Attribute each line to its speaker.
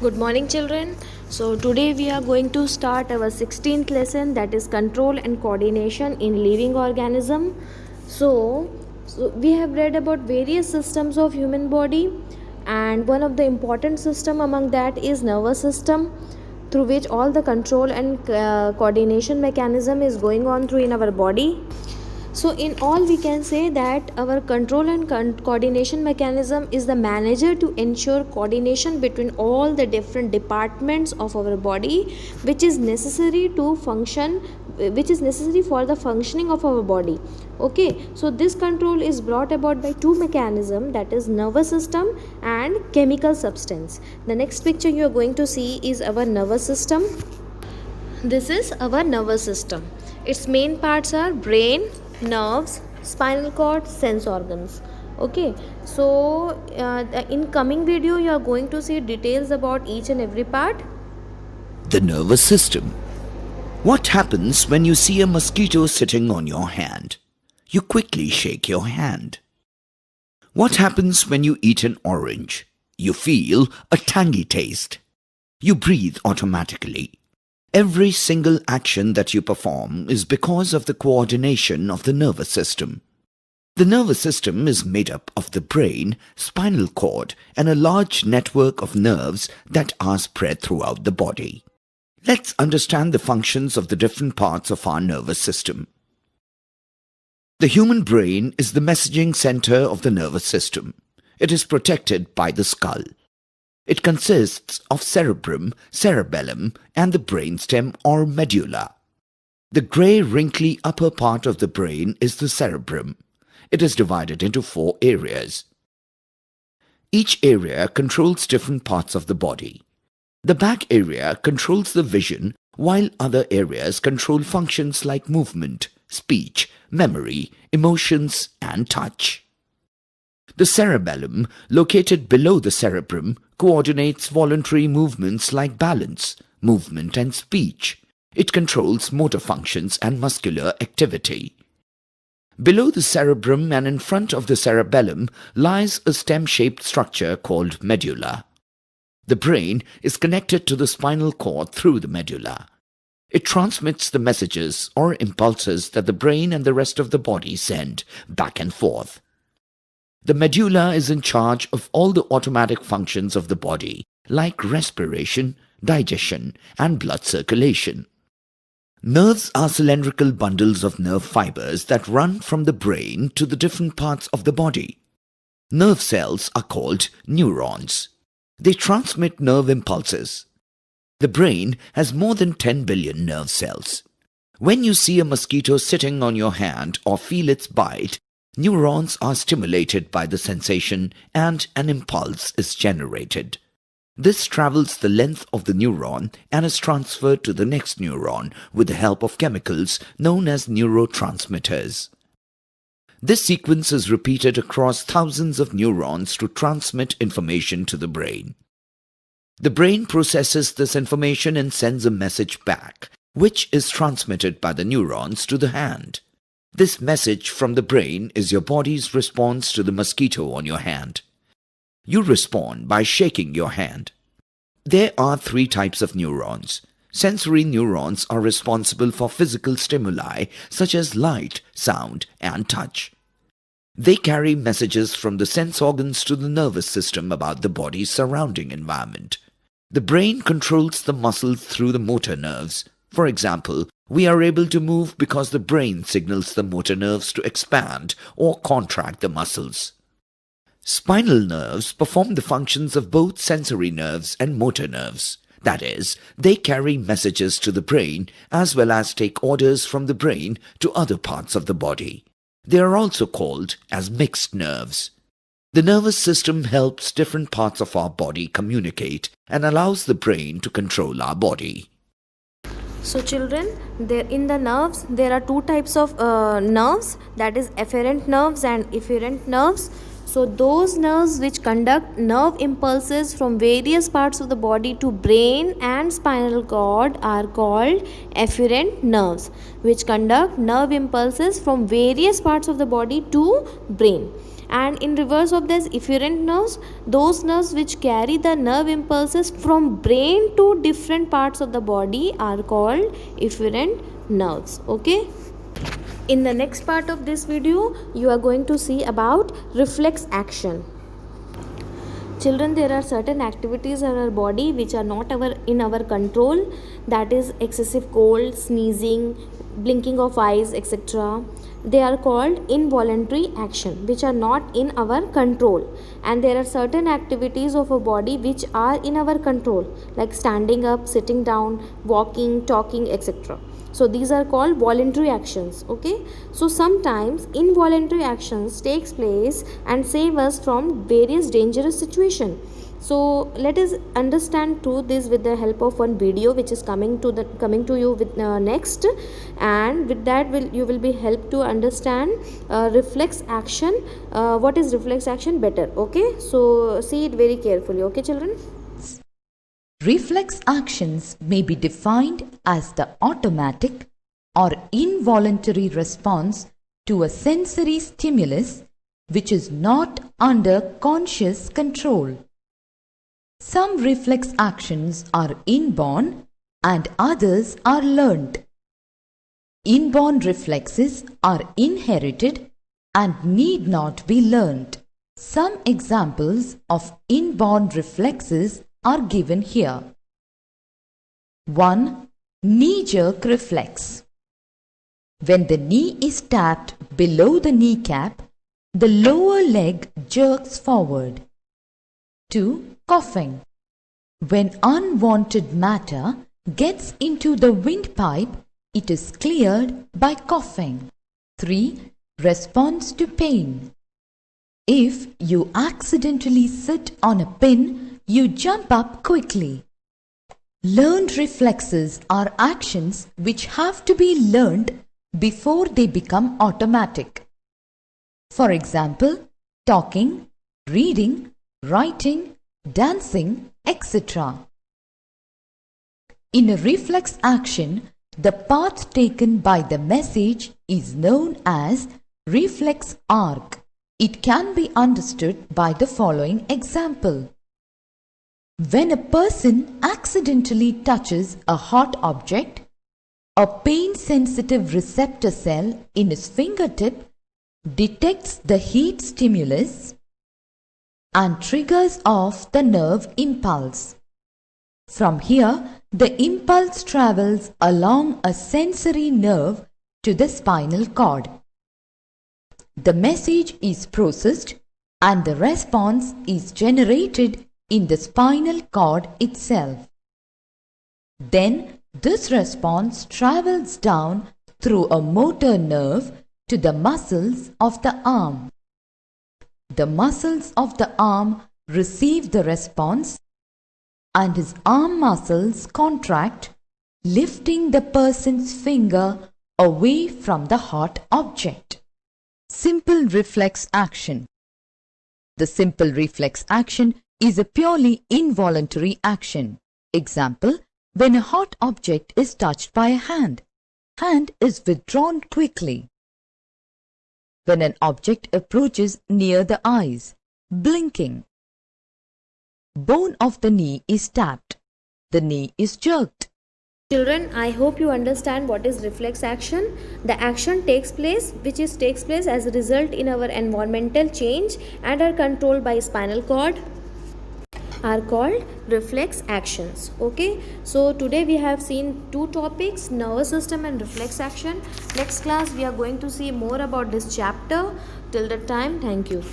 Speaker 1: Good morning, children. So, today we are going to start our 16th lesson, that is control and coordination in living organism. So we have read about various systems of human body, and one of the important system among that is nervous system, through which all the control and coordination mechanism is going on through in our body. So in all, we can say that our control and coordination mechanism is the manager to ensure coordination between all the different departments of our body, which is necessary to function, which is necessary for the functioning of our body. Okay, so this control is brought about by two mechanisms, that is nervous system and chemical substance. The next picture you are going to see is our nervous system. This is our nervous system. Its main parts are brain, nerves, spinal cord, sense organs. Okay, so in coming video you are going to see details about each and every part.
Speaker 2: The nervous system. What happens when you see a mosquito sitting on your hand? You quickly shake your hand. What happens when you eat an orange? You feel a tangy taste. You breathe automatically. Every single action that you perform is because of the coordination of the nervous system. The nervous system is made up of the brain, spinal cord, and a large network of nerves that are spread throughout the body. Let's understand the functions of the different parts of our nervous system. The human brain is the messaging center of the nervous system. It is protected by the skull. It consists of cerebrum, cerebellum, and the brainstem or medulla. The grey, wrinkly upper part of the brain is the cerebrum. It is divided into 4 areas. Each area controls different parts of the body. The back area controls the vision, while other areas control functions like movement, speech, memory, emotions, and touch. The cerebellum, located below the cerebrum, coordinates voluntary movements like balance, movement, and speech. It controls motor functions and muscular activity. Below the cerebrum and in front of the cerebellum lies a stem-shaped structure called medulla. The brain is connected to the spinal cord through the medulla. It transmits the messages or impulses that the brain and the rest of the body send back and forth. The medulla is in charge of all the automatic functions of the body, like respiration, digestion, and blood circulation. Nerves are cylindrical bundles of nerve fibers that run from the brain to the different parts of the body. Nerve cells are called neurons. They transmit nerve impulses. The brain has more than 10 billion nerve cells. When you see a mosquito sitting on your hand or feel its bite, neurons are stimulated by the sensation and an impulse is generated. This travels the length of the neuron and is transferred to the next neuron with the help of chemicals known as neurotransmitters. This sequence is repeated across thousands of neurons to transmit information to the brain. The brain processes this information and sends a message back, which is transmitted by the neurons to the hand. This message from the brain is your body's response to the mosquito on your hand. You respond by shaking your hand. There are 3 types of neurons. Sensory neurons are responsible for physical stimuli such as light, sound, and touch. They carry messages from the sense organs to the nervous system about the body's surrounding environment. The brain controls the muscles through the motor nerves. For example, we are able to move because the brain signals the motor nerves to expand or contract the muscles. Spinal nerves perform the functions of both sensory nerves and motor nerves. That is, they carry messages to the brain as well as take orders from the brain to other parts of the body. They are also called as mixed nerves. The nervous system helps different parts of our body communicate and allows the brain to control our body.
Speaker 1: So children, in the nerves there are 2 types of nerves, that is afferent nerves and efferent nerves. So those nerves which conduct nerve impulses from various parts of the body to brain and spinal cord are called efferent nerves, which conduct nerve impulses from various parts of the body to brain. And in reverse of this, efferent nerves, those nerves which carry the nerve impulses from brain to different parts of the body are called efferent nerves. Okay. In the next part of this video, you are going to see about reflex action. Children, there are certain activities in our body which are not in our control, that is excessive cold, sneezing, blinking of eyes, etc. They are called involuntary action which are not in our control. And there are certain activities of a body which are in our control, like standing up, sitting down, walking, talking, etc. So these are called voluntary actions. Okay, so sometimes involuntary actions takes place and save us from various dangerous situations. So let us understand through this with the help of one video which is coming to you with next, and with that you will be helped to understand reflex action, what is reflex action better. Okay, so see it very carefully. Okay children.
Speaker 3: Reflex actions may be defined as the automatic or involuntary response to a sensory stimulus which is not under conscious control. Some reflex actions are inborn and others are learnt. Inborn reflexes are inherited and need not be learnt. Some examples of inborn reflexes are given here. 1. Knee-jerk reflex. When the knee is tapped below the kneecap, the lower leg jerks forward. 2. Coughing. When unwanted matter gets into the windpipe, it is cleared by coughing. 3. Response to pain. If you accidentally sit on a pin, you jump up quickly. Learned reflexes are actions which have to be learned before they become automatic. For example, talking, reading, writing, dancing, etc. In a reflex action, the path taken by the message is known as reflex arc. It can be understood by the following example. When a person accidentally touches a hot object, a pain-sensitive receptor cell in his fingertip detects the heat stimulus and triggers off the nerve impulse. From here, the impulse travels along a sensory nerve to the spinal cord. The message is processed and the response is generated in the spinal cord itself. Then this response travels down through a motor nerve to the muscles of the arm. The muscles of the arm receive the response and his arm muscles contract, lifting the person's finger away from the hot object. Simple reflex action. The simple reflex action is a purely involuntary action. Example, when a hot object is touched by a hand is withdrawn quickly. When an object approaches near the eyes, blinking. Bone of the knee is tapped. The knee is jerked.
Speaker 1: Children, I hope you understand what is reflex action. The action takes place as a result in our environmental change and are controlled by spinal cord, are called reflex actions. Okay, so today we have seen two topics, nervous system and reflex action. Next class we are going to see more about this chapter. Till that time, thank you.